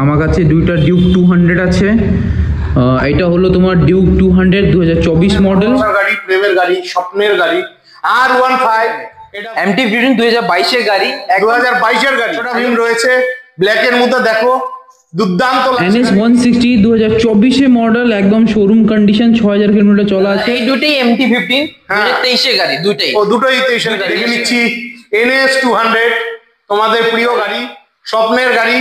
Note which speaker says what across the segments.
Speaker 1: আমার কাছে দুইটা ডিউক 200 আছে। এটা হলো তোমার ডিউক 200 2024 মডেল
Speaker 2: গাড়ি, প্রেমের গাড়ি, স্বপ্নের গাড়ি। R15
Speaker 3: এটা MT-15 2022 এর গাড়ি,
Speaker 2: 2022 এর গাড়ি। ছোট ভীম রয়েছে ব্ল্যাক এর মধ্যে, দেখো দুর্দান্ত লাগছে।
Speaker 1: NS 160 2024 এর মডেল, একদম শোরুম কন্ডিশন, 6000 কিলোমিটার চলা আছে।
Speaker 3: এই দুটোই MT-15 2023 এর গাড়ি, দুটোই।
Speaker 2: ও দুটোই 23 এর গাড়ি। দেখে নিচ্ছি NS 200, তোমাদের প্রিয় গাড়ি, স্বপ্নের গাড়ি।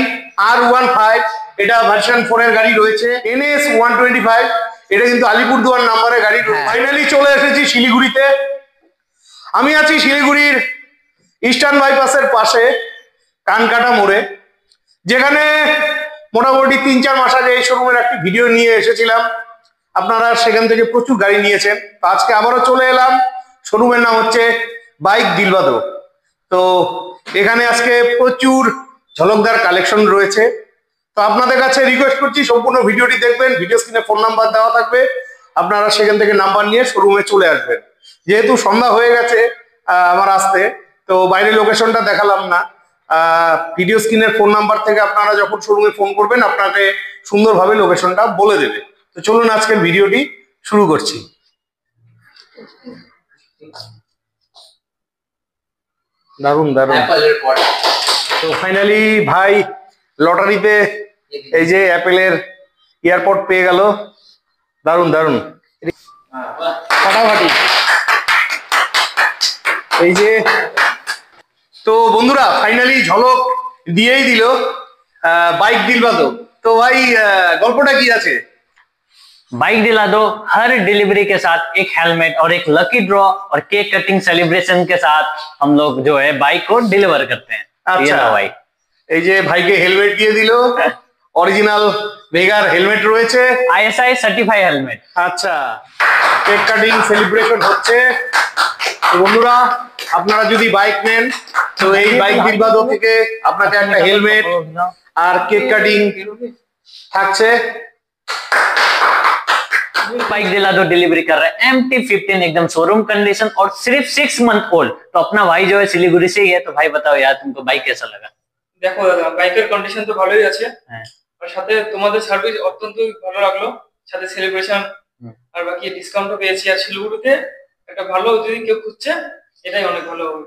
Speaker 2: R15 এটা ভার্সন 4 এর গাড়ি রয়েছে। NS 125 এটা কিন্তু আলিপুরদুয়ার নাম্বারের গাড়ি। ফাইনালি চলে এসেছি শিলিগুড়িতে। আমি আছি শিলিগুড়ির ইস্টার্ন বাইপাসের পাশে কানকাটা মোড়ে, যেখানে মোটামুটি 3-4 মাস আগে এই শোরুমের একটি ভিডিও নিয়ে এসেছিলাম। আপনারা সেখান থেকে প্রচুর গাড়ি নিয়েছেন। তো আজকে আবারও চলে এলাম। শোরুমের নাম হচ্ছে বাইক দিলবাদো। তো এখানে আজকে প্রচুর ঝলকদার কালেকশন রয়েছে। তো আপনাদের কাছে রিকোয়েস্ট করছি সম্পূর্ণ ভিডিওটি দেখবেন। ভিডিও স্ক্রিনে ফোন নাম্বার দেওয়া থাকবে, আপনারা সেখান থেকে নাম্বার নিয়ে শোরুমে চলে আসবেন। যেহেতু সন্ধ্যা হয়ে গেছে আমার আসতে, তো বাইরের লোকেশনটা দেখালাম না। ভিডিও স্ক্রিনের ফোন নাম্বার থেকে আপনারা যখন শোরুমে ফোন করবেন আপনাকে সুন্দরভাবে লোকেশনটা বলে দেবে। তো চলুন আজকের ভিডিওটি শুরু করছি। দারুন দারুন। তো ফাইনালি ভাই লটারিতে এই যে অ্যাপেলের এয়ারপড পেয়ে গেল। দারুন দারুন, ফাটাফাটি। এই যে তো বন্ধুরা ফাইনালি ঝলক দিয়েই দিল বাইক দিলবাদো। তো ভাই গল্পটা কি আছে?
Speaker 3: बाइक दिला दो हर डिलीवरी के साथ एक हेलमेट और एक लकी ड्रॉ और केक कटिंग सेलिब्रेशन के साथ हम लोग जो है बाइक को डिलीवर करते हैं।
Speaker 2: अच्छा
Speaker 3: भाई,
Speaker 2: এই যে ভাইকে হেলমেট দিয়ে দিল, অরিজিনাল ভেগার হেলমেট রয়েছে,
Speaker 3: ISI সার্টিফাইড হেলমেট।
Speaker 2: আচ্ছা, কেক কাটিং সেলিব্রেশন হচ্ছে। তো বন্ধুরা আপনারা যদি বাইক নেন তো এই বাইক দিলবাদো থেকে আপনাকে একটা হেলমেট আর কেক কাটিং থাকছে।
Speaker 3: बाइक दिला दो डिलीवरी कर रहे हैं MT-15 एकदम शोरूम कंडीशन और सिर्फ 6 मंथ ओल्ड। तो अपना भाई जो है सिलीगुड़ी से ही है। तो भाई बताओ यार, तुमको बाइक कैसा लगा?
Speaker 4: দেখো দাদা, বাইকের কন্ডিশন তো ভালোই আছে, আর সাথে তোমাদের সার্ভিস অত্যন্ত ভালো লাগলো, সাথে সেলিব্রেশন আর বাকি ডিসকাউন্টও পেয়েছি। আর শিলিগুড়িতে একটা ভালো যদি কেউ খুঁজছে এটাই অনেক ভালো হবে।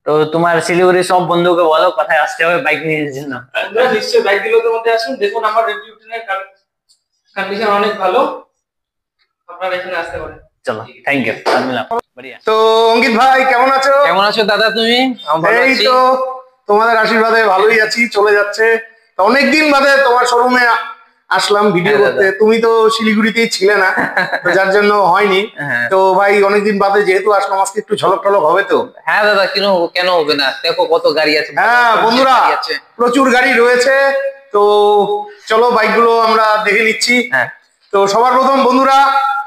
Speaker 3: তো তোমার শিলিগুড়ি সব বন্ধুকে বলো কোথায় আসতে হবে বাইক নেওয়ার জন্য।
Speaker 4: বন্ধুরা নিশ্চয়ই বাইক দিলবাদোর মধ্যে আসুন। দেখুন আমার রিভিউটিনের কন্ডিশন অনেক ভালো, আপনারা এখানে আসতে পারেন।
Speaker 3: চলো, থ্যাংক ইউ। बढ़िया।
Speaker 2: তো অঙ্কিত ভাই কেমন আছো?
Speaker 3: কেমন আছো দাদা তুমি?
Speaker 2: এই তো তোমাদের আশীর্বাদে ভালোই আছি, চলে যাচ্ছে। তো অনেকদিন বাদে তোমার শোরুমে আসলাম ভিডিও করতে। তুমি তো শিলিগুড়িতেই ছিলে না, তো যার জন্য হয়নি। তো ভাই অনেকদিন বাদে যেহেতু আসলাম, আজকে একটু ঝলক টলক হবে তো?
Speaker 3: হ্যাঁ দাদা, কেন হবে না, দেখো কত গাড়ি আছে।
Speaker 2: হ্যাঁ বন্ধুরা প্রচুর গাড়ি রয়েছে। তো চলো বাইকগুলো আমরা দেখে নিচ্ছি। তো সবার প্রথম বন্ধুরা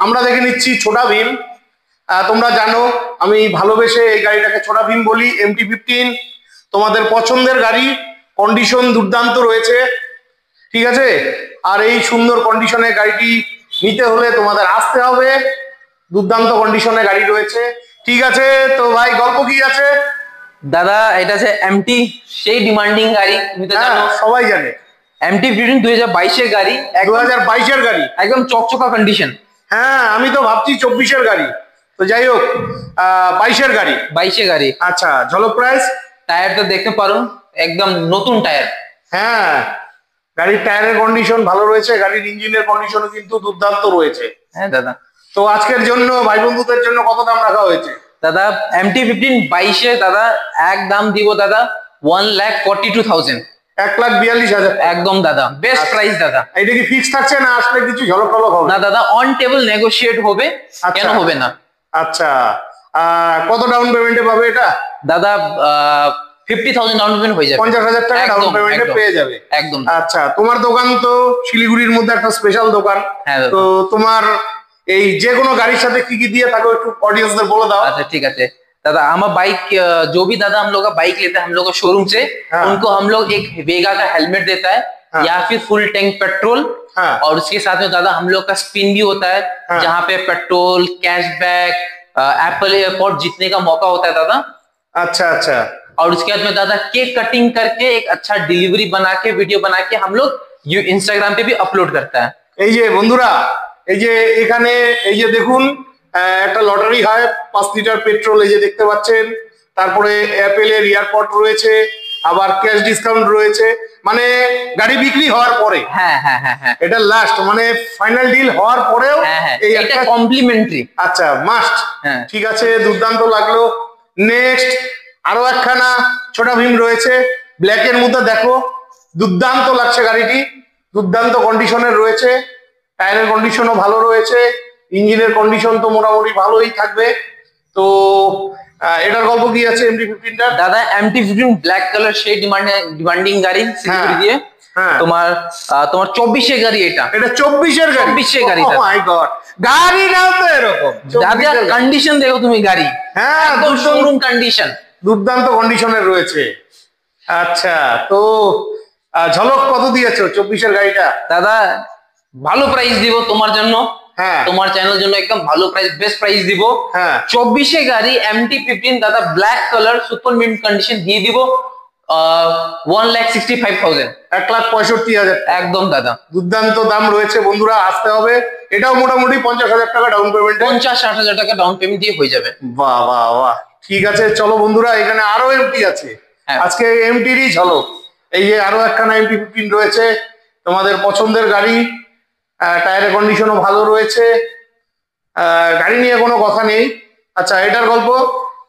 Speaker 2: আমরা দেখে নিচ্ছি ছোটা ভীম। তোমরা জানো আমি ভালোবেসে এই গাড়িটাকে ছোটা ভীম বলি। MT-15 তোমাদের পছন্দের গাড়ি, কন্ডিশন দুর্দান্ত রয়েছে, ঠিক আছে। আর এই সুন্দর কন্ডিশনে গাড়িটি নিতে হলে তোমাদের আসতে হবে। দুর্দান্ত কন্ডিশনে গাড়ি রয়েছে, ঠিক আছে। তো ভাই গল্প কি আছে?
Speaker 3: দাদা এটা আছে MT, সেই ডিমান্ডিং গাড়ি, তুমি তো জানো,
Speaker 2: সবাই জানে।
Speaker 3: MT-15 2022 এর গাড়ি,
Speaker 2: 2022 এর গাড়ি,
Speaker 3: একদম চকচকা কন্ডিশন।
Speaker 2: হ্যাঁ আমি তো ভাবছি 24 এর গাড়ি, তো যাই হোক 22 এর গাড়ি।
Speaker 3: 22 এর গাড়ি।
Speaker 2: আচ্ছা, ঝলক প্রাইস।
Speaker 3: টায়ার তো দেখতে পারো, একদম নতুন টায়ার।
Speaker 2: হ্যাঁ গাড়ির টায়ারের কন্ডিশন ভালো রয়েছে, গাড়ির ইঞ্জিনের কন্ডিশনও কিন্তু দুর্দান্ত রয়েছে।
Speaker 3: হ্যাঁ দাদা।
Speaker 2: তো আজকের জন্য ভাই বন্ধুদের জন্য কত দাম রাখা হয়েছে?
Speaker 3: দাদা MT-15 22 দাদা এক দাম দিব দাদা 1,42,000।
Speaker 2: 1,42,000
Speaker 3: একদম দাদা, বেস্ট প্রাইস দাদা।
Speaker 2: এটা কি ফিক্স থাকছে না আসলে কিছু ঝলক টলক হবে?
Speaker 3: না দাদা, অন টেবল নেগোশিয়েট হবে, কেন হবে না।
Speaker 2: আচ্ছা, কত ডাউন পেমেন্টে পাবে এটা?
Speaker 3: দাদা 50,000 ডাউন পেমেন্ট হয়ে যাবে,
Speaker 2: 50,000 টাকা ডাউন পেমেন্টে পেয়ে যাবে
Speaker 3: একদম।
Speaker 2: আচ্ছা, তোমার দোকান তো শিলিগুড়ির মধ্যে একটা স্পেশাল দোকান। তো তোমার এই যে কোনো গাড়ির সাথে কি কি দিয়ে থাকো একটু অডিয়েন্সদের বলে দাও।
Speaker 3: अच्छा ठीक है दादा, हम बाइक जो भी दादा हम लोग का बाइक लेते हैं हम लोग का शोरूम से, उनको हम लोग एक वेगा का हेलमेट देता है या फिर फुल टैंक पेट्रोल। और उसके साथ में दादा हम लोग का स्पिन भी होता है, जहाँ पे पेट्रोल, कैशबैक, एप्पल एयरपोर्ट जीतने का मौका होता है दादा।
Speaker 2: अच्छा अच्छा।
Speaker 3: और उसके बाद में दादा केक कटिंग करके एक अच्छा डिलीवरी बना के वीडियो बना के हम लोग इंस्टाग्राम पे भी अपलोड करता है।
Speaker 2: এই যে বন্ধুরা, এই যে এখানে এই যে দেখুন একটা লটারি হয় 5 লিটার পেট্রোল, এই যে দেখতে পাচ্ছেন। তারপরে অ্যাপেলের এয়ারপড রয়েছে, আবার ক্যাশ ডিসকাউন্ট রয়েছে, মানে গাড়ি বিক্রি হওয়ার পরে।
Speaker 3: হ্যাঁ হ্যাঁ হ্যাঁ হ্যাঁ,
Speaker 2: এটা লাস্ট মানে ফাইনাল ডিল হওয়ার পরেও
Speaker 3: এই একটা কমপ্লিমেন্টারি।
Speaker 2: আচ্ছা মাস্ট, ঠিক আছে, দুর্দান্ত লাগলো। নেক্সট আরো একখানা ছোটা ভীম রয়েছে ব্ল্যাক এর মধ্যে, দেখো দুর্দান্ত লাগছে গাড়িটি, দুর্দান্ত কন্ডিশনের রয়েছে, টায়ারের কন্ডিশনও ভালো রয়েছে, ইঞ্জিনের কন্ডিশন তো মোটামুটি ভালোই থাকবে। তো এটার গল্প কি আছে MT-15টা?
Speaker 3: দাদা MT-15 ব্ল্যাক কালার সেই ডিমান্ডিং গাড়ি সিকিউরিটি দিয়ে। তোমার 24 এর গাড়ি, এটা 24 এর গাড়ি, 24 এর গাড়ি। ও মাই গড, গাড়ি নাও তো এরকম। দাদা কন্ডিশন দেখো তুমি গাড়ি, হ্যাঁ একদম শোরুম কন্ডিশন, দুর্দান্ত কন্ডিশনের রয়েছে।
Speaker 2: আচ্ছা, তো ঝলক কত দিয়েছো 24 এর গাড়িটা?
Speaker 3: দাদা ভালো প্রাইস দিব তোমার জন্য, তোমার চ্যানেল জন্য একদম ভালো প্রাইস, বেস্ট প্রাইস দিব। 24 এর গাড়ি MT-15 দাদা black colour super mint condition দিয়ে দিব 1,65,000,
Speaker 2: 1,65,000।
Speaker 3: একদম দাদা
Speaker 2: দুর্দান্ত দাম রয়েছে বন্ধুরা, আসতে হবে। এটাও মোটামুটি 50,000 টাকা ডাউন পেমেন্ট,
Speaker 3: 50-60,000 টাকা ডাউন পেমেন্ট দিয়ে হয়ে যাবে।
Speaker 2: বাহ বাহ বাহ, ঠিক আছে। চলো বন্ধুরা, এখানে আরো MT আছে, আজকে MT-রই ঝলক। এই যে আরো একখানা MT-15 রয়েছে, তোমাদের পছন্দের গাড়ি, টায়ারের কন্ডিশনও ভালো রয়েছে, গাড়ি নিয়ে কোনো কথা নেই। আচ্ছা, এটার গল্প?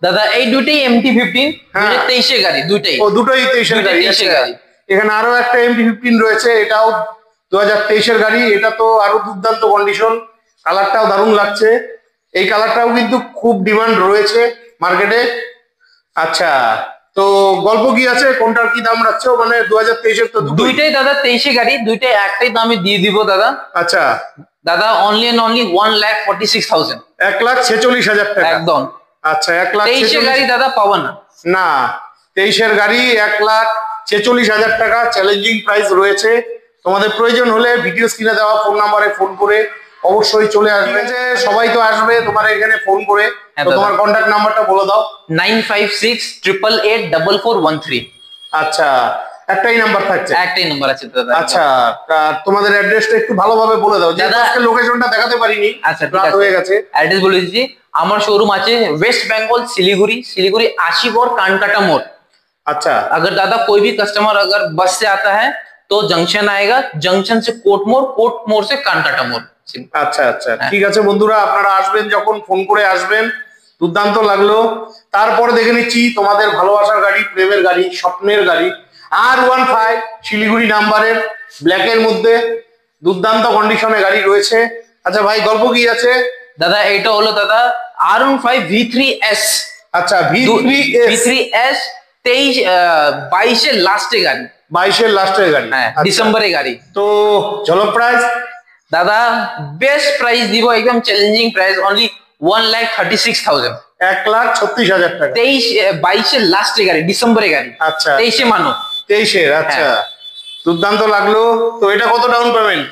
Speaker 3: দাদা এই দুটোই MT-15 2023 এর গাড়ি, দুটোই।
Speaker 2: ও দুটোই 23 এর গাড়ি। এখানে আরো একটা MT-15 রয়েছে, এটাও 2023 এর গাড়ি। এটা তো আরো দুর্দান্ত কন্ডিশন, কালারটাও দারুণ লাগছে। এই কালারটাও কিন্তু খুব ডিমান্ড রয়েছে মার্কেটে। আচ্ছা, তো গল্প কি আছে, কোনটার কি দাম রাখছো? মানে 2023 এর তো
Speaker 3: দুইটাই দাদা 23 এর গাড়ি, দুইটাই একটাই দামে দিয়ে দিব দাদা।
Speaker 2: আচ্ছা
Speaker 3: দাদা অনলি এন্ড অনলি 1,46,000,
Speaker 2: 1,46,000 টাকা, একদম। আচ্ছা,
Speaker 3: 1,23 এর গাড়ি দাদা পাবো না,
Speaker 2: না 23 এর গাড়ি 1,46,000 টাকা, চ্যালেঞ্জিং প্রাইস রয়েছে। তোমাদের প্রয়োজন হলে ভিডিও স্ক্রিনে দেওয়া ফোন নাম্বারে ফোন করে অবশ্যই চলে আসবে। সবাই তো আসবে তোমার এখানে ফোন করে, তো তোমার কন্টাক্ট নাম্বারটা বলে দাও।
Speaker 3: 9568884413।
Speaker 2: আচ্ছা, একটাই নাম্বার থাকছে?
Speaker 3: একটাই নাম্বার আছে দাদা।
Speaker 2: আচ্ছা, তোমাদের অ্যাড্রেসটা একটু ভালোভাবে বলে দাও, যেহেতু আজকে লোকেশনটা দেখাতে পারিনি।
Speaker 3: আচ্ছা, রাত হয়ে গেছে। অ্যাড্রেস বলে দিচ্ছি, আমার শোরুম আছে वेस्ट बंगाल सिलीगुड़ी 80 और कानकाटा मोड़।
Speaker 2: अच्छा,
Speaker 3: अगर दादा कोई भी कस्टमर अगर बस से आता है तो जंक्शन आएगा, जंक्शन से कोट मोड़ से कानकाटा मोड़।
Speaker 2: আচ্ছা আচ্ছা, ঠিক আছে বন্ধুরা, আপনারা আসবেন যখন ফোন করে আসবেন। দুর্দান্ত লাগলো। তারপরে দেখে নিচ্ছি তোমাদের ভালোবাসার গাড়ি, প্রেমের গাড়ি, স্বপ্নের গাড়ি R15 শিলিগুড়ি নাম্বারের ব্ল্যাকের মধ্যে দুর্দান্ত কন্ডিশনে গাড়ি রয়েছে। আচ্ছা ভাই, গল্প কি আছে?
Speaker 3: দাদা এটা হলো দাদা R15 V3S।
Speaker 2: আচ্ছা, V3S
Speaker 3: 22 এর লাস্টে গাড়ি,
Speaker 2: 22 এর লাস্টের গাড়ি,
Speaker 3: ডিসেম্বরে গাড়ি।
Speaker 2: তো ঝলক প্রাইস?
Speaker 3: দাদা বেস্ট প্রাইস দিব, একদম চ্যালেঞ্জিং প্রাইস, অনলি 1,36,000,
Speaker 2: 1,36,000 টাকা।
Speaker 3: 22 এর লাস্টে গাড়ি, ডিসেম্বরে গাড়ি।
Speaker 2: আচ্ছা,
Speaker 3: 23 মানো
Speaker 2: 23 এর। আচ্ছা, দুর্দান্ত লাগলো। তো এটা কত ডাউন পেমেন্ট?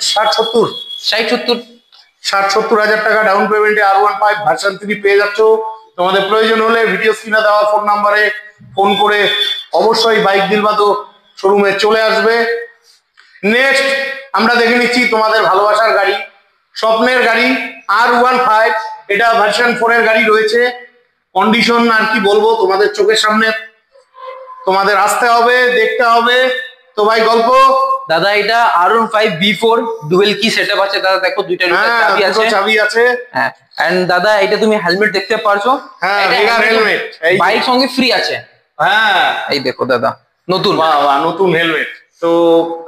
Speaker 2: 60-70,000 টাকা ডাউন পেমেন্টে R15 ভার্সন 3 পেয়ে যাচ্ছ। তোমাদের প্রয়োজন হলে ভিডিও স্ক্রিনে দেওয়া ফোন নাম্বারে ফোন করে অবশ্যই বাইক দিলবাদো শোরুমে চলে আসবে। নেক্সট আমরা দেখে নিচ্ছি তোমাদের ভালোবাসার গাড়ি, স্বপ্নের গাড়ি R15। এটা ভার্সন 4 এর গাড়ি রয়েছে। কন্ডিশন আর কি বলবো, তোমাদের চোখের সামনে তোমাদের আসতে হবে, দেখতে হবে। তো ভাই গল্প?
Speaker 3: দাদা এটা R15 B4 ডুয়েল কি সেটআপ আছে দাদা, দেখো দুইটা চাবি আছে। হ্যাঁ, এন্ড দাদা এটা তুমি হেলমেট দেখতে পারছো।
Speaker 2: হ্যাঁ, রেগার হেলমেট
Speaker 3: বাইক সঙ্গে ফ্রি আছে। হ্যাঁ, এই দেখো দাদা, নতুন।
Speaker 2: বাহ বাহ, নতুন হেলমেট। তো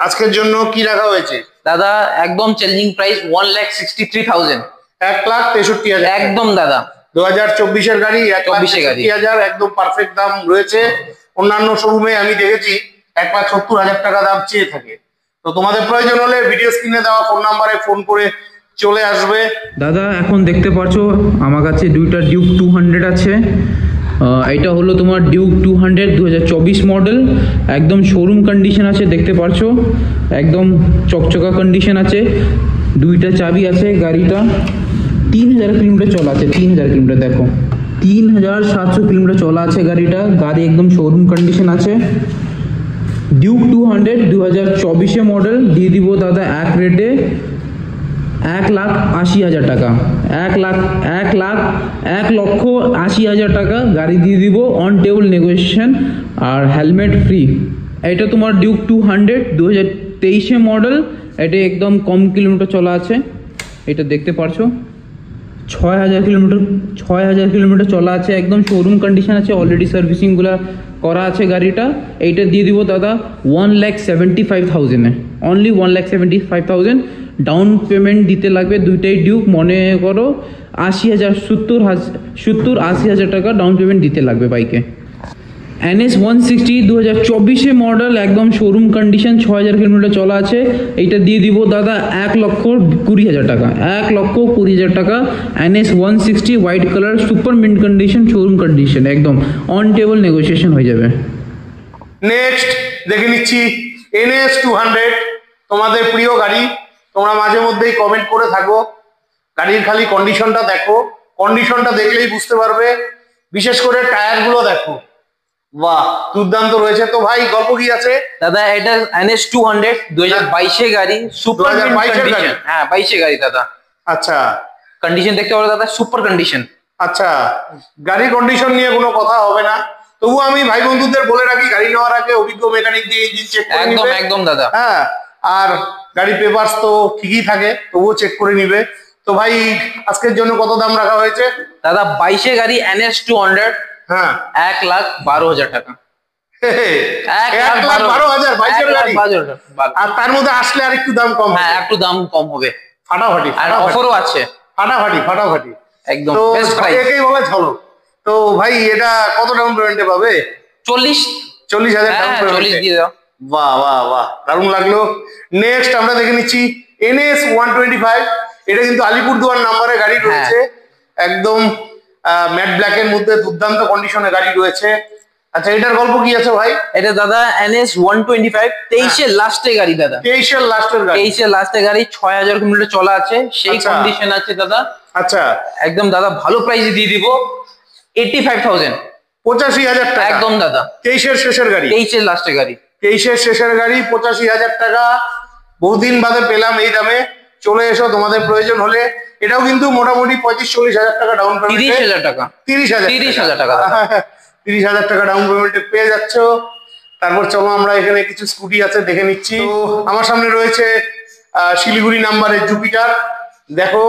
Speaker 2: আজকের জন্য কি রাখা হয়েছে?
Speaker 3: দাদা একদম চ্যালেঞ্জিং প্রাইস 1,63,000,
Speaker 2: 1,63,000
Speaker 3: একদম দাদা।
Speaker 2: 2024 এর গাড়ি, 1,63,000 একদম পারফেক্ট দাম রয়েছে। অন্যান্য শোরুমে আমি দেখেছি 1,70,000 টাকা দাম চেয়ে থাকে। তো তোমাদের প্রয়োজন হলে ভিডিও স্ক্রিনে দেওয়া ফোন নাম্বারে ফোন করে চলে আসবে।
Speaker 1: দাদা এখন দেখতে পাচ্ছো আমার কাছে দুইটা ডিউক 200 আছে। এটা হলো তোমার ডিউক 200 2024 মডেল, একদম শোরুম কন্ডিশন আছে, দেখতে পাচ্ছো একদম চকচকা কন্ডিশন আছে। দুইটা চাবি আছে। গাড়িটা 3,000 কিলোমিটার চলা আছে, 3,000 কিলোমিটার, দেখো 3,700 কিলোমিটার চলা আছে গাড়িটা। গাড়ি একদম শোরুম কন্ডিশন আছে। ডিউক 200 2024 মডেল দিয়ে দিব দাদা এক রেটে 1,80,000 টাকা। 1,80,000 টাকা গাড়ি দিয়ে দিব, অন টেবল নেগোসিয়েশন আর হেলমেট ফ্রি। এটা তোমার ডিউক 200 2023 মডেল, এটা একদম কম কিলোমিটার চলা আছে, এটা দেখতে পারছো 6,000 কিলোমিটার চলা আছে, একদম শোরুম কন্ডিশন আছে, অলরেডি সার্ভিসিংগুলো করা আছে গাড়িটা। এইটা দিয়ে দিব দাদা 1,75,000 অনলি 1,75,000 ডাউন পেমেন্ট দিতে লাগবে। দুইটাই ডিউক, মনে করো 70,000 টাকা ডাউন পেমেন্ট দিতে লাগবে বাইকে। NS 160 2024 মডেল, একদম শোরুম কন্ডিশন, 6,000 কিলোমিটার চলা আছে। এইটা দিয়ে দিব দাদা 1,20,000 টাকা। 1,20,000 টাকা NS 160 white colour, super mint condition, showroom condition, একদম অন টেবল নেগোসিয়েশন হয়ে যাবে।
Speaker 2: নেক্সট দেখে নিচ্ছি NS 200, তোমাদের প্রিয় গাড়ি। তোমরা মাঝে মধ্যেই কমেন্ট করে থাকো, গাড়ির খালি কন্ডিশনটা দেখো, কন্ডিশনটা দেখলেই বুঝতে পারবে, বিশেষ করে টায়ারগুলো দেখো, বাহ দুর্দান্ত রয়েছে। তো ভাই গল্প কি আছে?
Speaker 3: দাদা এটা NS 200 2022 গাড়ি, সুপার
Speaker 2: 2022 গাড়ি।
Speaker 3: হ্যাঁ 22 গাড়ি দাদা।
Speaker 2: আচ্ছা,
Speaker 3: কন্ডিশন দেখতে পারো দাদা, সুপার কন্ডিশন।
Speaker 2: আচ্ছা, গাড়ির কন্ডিশন নিয়ে কোনো কথা হবে না, তবু আমি ভাই বন্ধুদের বলে রাখি গাড়ি নেওয়ার আগে অভিজ্ঞ মেকানিক দিয়ে ইঞ্জিন চেক করে
Speaker 3: একদম
Speaker 2: নিবে।
Speaker 3: একদম দাদা।
Speaker 2: হ্যাঁ, আর গাড়ির পেপারস তো ঠিকই থাকে, তবুও চেক করে নিবে। তো ভাই আজকের জন্য কত দাম রাখা হয়েছে?
Speaker 3: দাদা 22 গাড়ি NS 200,
Speaker 2: হ্যাঁ
Speaker 3: 1,12,000 টাকা।
Speaker 2: 1,12,000 বাইকের গাড়ি,
Speaker 3: 1,12,000
Speaker 2: আর তার মধ্যে আসলে আর একটু দাম কম।
Speaker 3: হ্যাঁ একটু দাম কম হবে,
Speaker 2: ফাটাফাটি,
Speaker 3: আর অফারও আছে,
Speaker 2: ফাটাফাটি
Speaker 3: একদম
Speaker 2: তো
Speaker 3: বেস্ট প্রাইস।
Speaker 2: একেই বলে ঝলক। তো ভাই এটা কত ডাউন পেমেন্টে পাবে?
Speaker 3: 40,000
Speaker 2: ডাউন পেমেন্ট
Speaker 3: 40 দিয়ে দাও।
Speaker 2: বাহ বাহ বাহ, দারুণ লাগলো। নেক্সট আমরা দেখে নিচ্ছি NS 125, এটা কিন্তু আলিপুরদুয়ার নাম্বারে গাড়ি রয়েছে, একদম ম্যাট ব্ল্যাকের মধ্যে দুর্দান্ত কন্ডিশনে গাড়ি রয়েছে। আচ্ছা, এটার গল্প কি আছে ভাই?
Speaker 3: এটা দাদা NS 125 23 লাস্টে গাড়ি দাদা,
Speaker 2: 23 লাস্টের গাড়ি,
Speaker 3: 23 লাস্টে গাড়ি, 6,000 কিলোমিটার চলা আছে, সেই কন্ডিশন আছে দাদা।
Speaker 2: আচ্ছা,
Speaker 3: একদম দাদা ভালো প্রাইসে দিয়ে দিব, 85,000
Speaker 2: 85,000 টাকা
Speaker 3: একদম দাদা।
Speaker 2: 23 শেষের গাড়ি,
Speaker 3: 23 লাস্টে গাড়ি,
Speaker 2: 23 শেষের গাড়ি, 85,000 টাকা। বহুদিন বাদে পেলাম এই দামে, চলে এসো তোমাদের প্রয়োজন হলে। এটাও কিন্তু মোটামুটি 35-40,000 টাকা ডাউন পেমেন্ট,
Speaker 3: 30,000 টাকা,
Speaker 2: 30,000
Speaker 3: টাকা
Speaker 2: 30,000 টাকা ডাউন পেমেন্টে পেয়ে যাচ্ছ। তারপর চলো আমরা এখানে কিছু স্কুটি আছে দেখে নিচ্ছি। তো আমার সামনে রয়েছে শিলিগুড়ি নাম্বারের জুপিটার, দেখো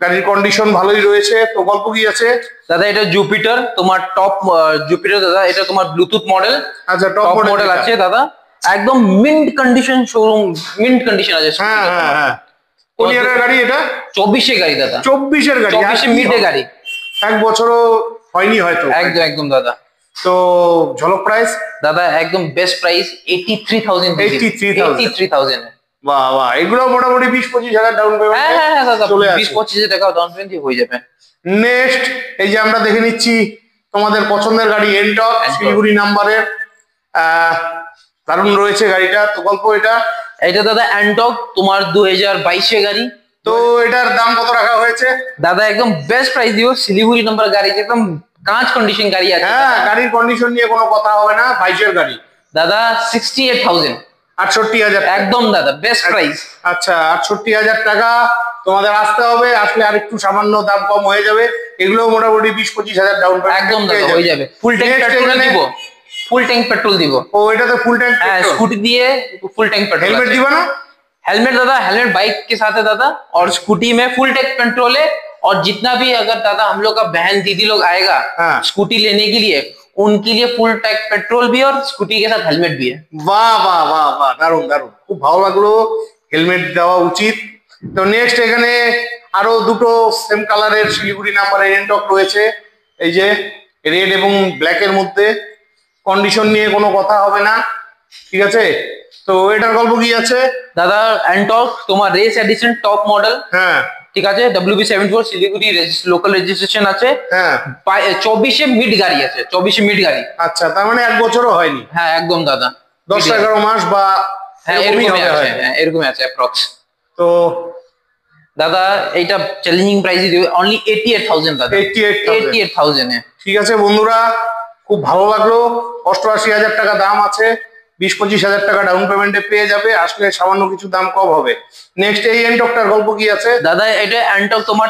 Speaker 2: গাড়ির কন্ডিশন ভালোই রয়েছে। তো গল্প কি আছে
Speaker 3: দাদা? এটা জুপিটার, তোমার টপ জুপিটার দাদা, এটা তোমার ব্লুটুথ মডেল।
Speaker 2: আচ্ছা,
Speaker 3: টপ মডেল আছে দাদা, একদম mint condition, showroom mint condition আছে।
Speaker 2: হ্যাঁ হ্যাঁ হ্যাঁ, কোন ইয়ারের গাড়ি এটা?
Speaker 3: 24 গাড়ি দাদা,
Speaker 2: 24 গাড়ি,
Speaker 3: 24 মিডে গাড়ি,
Speaker 2: এক বছরও হয়নি হয়তো।
Speaker 3: একদম একদম দাদা।
Speaker 2: তো ঝলক প্রাইস
Speaker 3: দাদা একদম বেস্ট প্রাইস, 83,000। 83,000
Speaker 2: বাহ বাহ, এগুলো মোটামুটি 20-25,000 ডাউন পেমেন্ট।
Speaker 3: হ্যাঁ হ্যাঁ দাদা,
Speaker 2: চলে আসে।
Speaker 3: 20-25,000 টাকা ডাউন পেমেন্ট হয়ে যাবে।
Speaker 2: নেক্সট এই যে আমরা দেখে নিচ্ছি তোমাদের পছন্দের গাড়ি এনটক, শিলিগুড়ি নাম্বারের, দারুণ রয়েছে গাড়িটা। তো গল্প
Speaker 3: এটা দাদা এনটক, তোমার 2022 গাড়ি।
Speaker 2: তো এটার দাম কত রাখা হয়েছে?
Speaker 3: দাদা একদম বেস্ট প্রাইস দিও, শিলিগুড়ি নাম্বার গাড়ি, একদম কাঁচ কন্ডিশন গাড়ি আছে।
Speaker 2: হ্যাঁ, গাড়ির কন্ডিশন নিয়ে কোনো কথা হবে না, 22 গাড়ি
Speaker 3: দাদা 68,000,
Speaker 2: 68,000
Speaker 3: একদম দাদা বেস্ট প্রাইস।
Speaker 2: আচ্ছা, 68,000 টাকা তোমাদের আসতে হবে, আসলে আর একটু সামান্য দাম কম হয়ে যাবে। এগুলো মোটামুটি 20-25,000 ডাউন পেমেন্ট,
Speaker 3: একদম দাদা হয়ে যাবে। ফুল ট্যাঙ্ক পেট্রোল দিব, ফুল ট্যাঙ্ক পেট্রোল দিব।
Speaker 2: ও এটাতে ফুল ট্যাঙ্ক?
Speaker 3: হ্যাঁ, स्कूटी दिए फुल टैंक पेट्रोल।
Speaker 2: हेलमेट दिवा ना?
Speaker 3: हेलमेट दादा, हेलमेट बाइक के साथ है दादा, और स्कूटी में फुल टैंक पेट्रोल है। और जितना भी अगर दादा हम लोग का बहन दीदी लोग आएगा स्कूटी लेने के लिए, उनके लिए फुल टैंक पेट्रोल भी और स्कूटी के साथ हेलमेट भी है।
Speaker 2: वाह वाह वाह वाह, দারুণ দারুণ, খুব ভালো লাগলো। হেলমেট দেওয়া উচিত। তো নেক্সট এখানে আরো দুটো সেম কালারের শিলিগুড়ি নাম্বারের এনটক রয়েছে, এই যে রেড এবং ব্ল্যাক এর মধ্যে। কন্ডিশন নিয়ে কোনো কথা হবে না, ঠিক আছে? তো এটার গল্প কি আছে
Speaker 3: দাদা? এনটক তোমার রেস এডিশন টপ মডেল,
Speaker 2: হ্যাঁ
Speaker 3: ঠিক আছে, WB74 শিলিগুড়ি লোকাল রেজিস্ট্রেশন আছে।
Speaker 2: হ্যাঁ,
Speaker 3: 24 মিড গাড়ি আছে, 24 মিড গাড়ি।
Speaker 2: আচ্ছা, তার মানে এক বছরও হয়নি।
Speaker 3: হ্যাঁ একদম দাদা,
Speaker 2: 10-11 মাস বা
Speaker 3: হ্যাঁ এরকমই আছে, হ্যাঁ এরকমই আছে অ্যাপ্রক্স।
Speaker 2: তো
Speaker 3: দাদা এইটা চ্যালেঞ্জিং প্রাইস দিবে অনলি 88,000 দাদা, 88,000 এ।
Speaker 2: ঠিক আছে বন্ধুরা, খুব ভালো লাগলো। 88,000 টাকা দাম আছে, 20-25 হাজার টাকা ডাউন পেমেন্টে পেয়ে যাবে, আসলে সামান্য কিছু দাম কম হবে। নেক্সট এই এনটকটার গল্প কি আছে
Speaker 3: দাদা? এটা এনটক তোমার,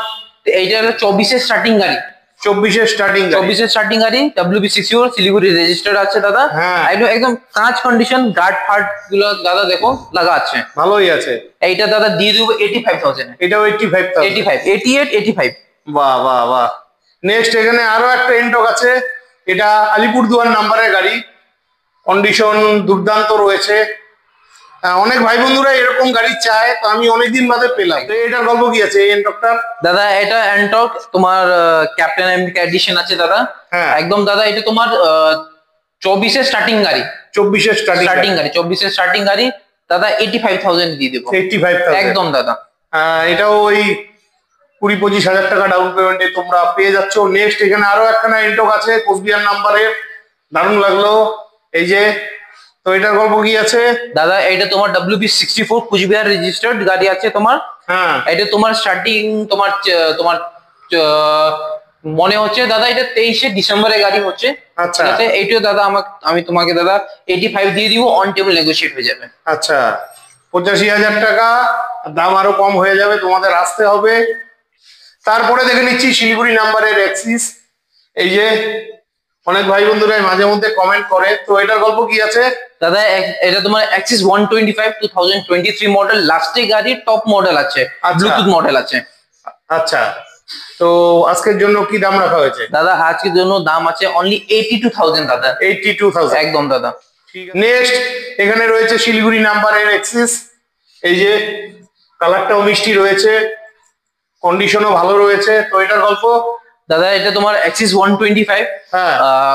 Speaker 3: এইটা হলো 24-এর স্টার্টিং গাড়ি।
Speaker 2: 24-এর স্টার্টিং,
Speaker 3: 24-এর স্টার্টিং গাড়ি, WB64 শিলিগুড়ি রেজিস্টার্ড আছে দাদা।
Speaker 2: হ্যাঁ,
Speaker 3: একদম কাঁচ কন্ডিশন, গার্ড ফার্ড গুলো দাদা দেখো লাগা আছে,
Speaker 2: ভালোই আছে।
Speaker 3: এইটা দাদা দিয়ে দেবো 85,000।
Speaker 2: এটাও 85,000,
Speaker 3: 85, 88, 85।
Speaker 2: বাহ বাহ বাহ। নেক্সট এখানে আরো একটা এনটক আছে, এটা আলিপুরদুয়ার নাম্বারের গাড়ি, কন্ডিশন দুর্দান্ত রয়েছে। অনেক ভাই বন্ধুরা এরকম গাড়ি চায়, তো আমি অনেকদিন বাদে পেলাম। তো এটার গল্প কি আছে এই এনটকটার?
Speaker 3: দাদা এটা এনটক তোমার ক্যাপ্টেন আমেরিকা এডিশন আছে দাদা।
Speaker 2: হ্যাঁ,
Speaker 3: একদম দাদা এটা তোমার 24-এর স্টার্টিং গাড়ি।
Speaker 2: 24-এর
Speaker 3: স্টার্টিং গাড়ি, 24-এর স্টার্টিং গাড়ি দাদা, 85,000 দিয়ে দেবো।
Speaker 2: 85,000
Speaker 3: একদম দাদা।
Speaker 2: এটাও ওই 20-25 হাজার টাকা ডাউন পেমেন্টে তোমরা পেয়ে যাচ্ছ। নেক্সট এখানে আরো একখানা এনটক আছে কোচবিহার নাম্বারের, দারুণ লাগলো এই যে। তো এটার গল্প কি আছে
Speaker 3: দাদা? এটা তোমার WB64 কুচবিহার রেজিস্টার্ড গাড়ি আছে তোমার।
Speaker 2: হ্যাঁ,
Speaker 3: এটা তোমার স্টার্টিং তোমার তোমার মনে হচ্ছে দাদা এটা 23শে ডিসেম্বরে গাড়ি হচ্ছে।
Speaker 2: আচ্ছা,
Speaker 3: এইটাও দাদা আমি তোমাকে দাদা 85 দিয়ে দিব, অন টেবিল নেগোশিয়েট হয়ে যাবে।
Speaker 2: আচ্ছা, 85,000 টাকা, দাম আরো কম হয়ে যাবে, তোমাদের আসতে হবে। তারপরে দেখে নিচ্ছি শিলিগুড়ি নাম্বারের এক্সিস। এই যে অনেক ভাই বন্ধুরা মাঝে মধ্যে কমেন্ট করে, তো এটার গল্প কি আছে
Speaker 3: দাদা? এটা তোমার অ্যাক্সিস 125 2023 মডেল, লাস্টে গাড়ি, টপ মডেল আছে, ব্লুটুথ মডেল আছে।
Speaker 2: আচ্ছা, তো আজকের জন্য কি দাম রাখা হয়েছে
Speaker 3: দাদা? আজকের জন্য দাম আছে অনলি 82,000 দাদা।
Speaker 2: 82,000,
Speaker 3: একদম দাদা।
Speaker 2: নেক্সট এখানে রয়েছে শিলিগুড়ি নাম্বারের এক্সিস। এই যে কালারটাও মিষ্টি রয়েছে, কন্ডিশনও ভালো রয়েছে। তো এটার গল্প
Speaker 3: দাদা? এটা তোমার অ্যাক্সিস 125,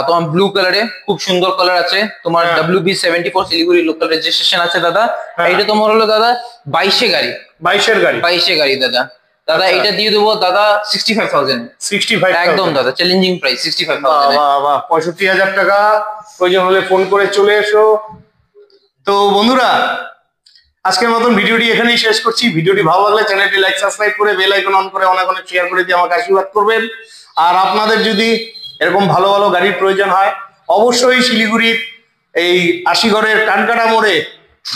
Speaker 3: তোমার ব্লু কালারে, খুব সুন্দর কালার আছে তোমার। WB74 শিলিগুড়ি লোকাল রেজিস্ট্রেশন আছে দাদা। এটা তোমার হলো দাদা 22-এ গাড়ি, 22-এ গাড়ি দাদা। দাদা এটা দিয়ে দেবো দাদা 65,000।
Speaker 2: 65,
Speaker 3: একদম দাদা, চ্যালেঞ্জিং প্রাইস 65,000।
Speaker 2: 65,000 টাকা। প্রয়োজন হলে ফোন করে চলে এসো। তো বন্ধুরা আজকের মতন ভিডিওটি এখানেই শেষ করছি। ভিডিওটি ভালো লাগলে চ্যানেলটি লাইক, সাবস্ক্রাইব করে বেল আইকন অন করে অনেক অনেক শেয়ার করে দিয়ে আমাকে আশীর্বাদ করবেন। আর আপনাদের যদি এরকম ভালো ভালো গাড়ির প্রয়োজন হয়, অবশ্যই শিলিগুড়ির এই আশিগড়ের কানকাটা মোড়ে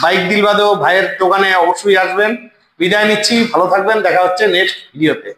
Speaker 2: বাইক দিলবাদেও ভাইয়ের দোকানে অবশ্যই আসবেন। বিদায় নিচ্ছি, ভালো থাকবেন, দেখা হচ্ছে নেক্সট ভিডিওতে।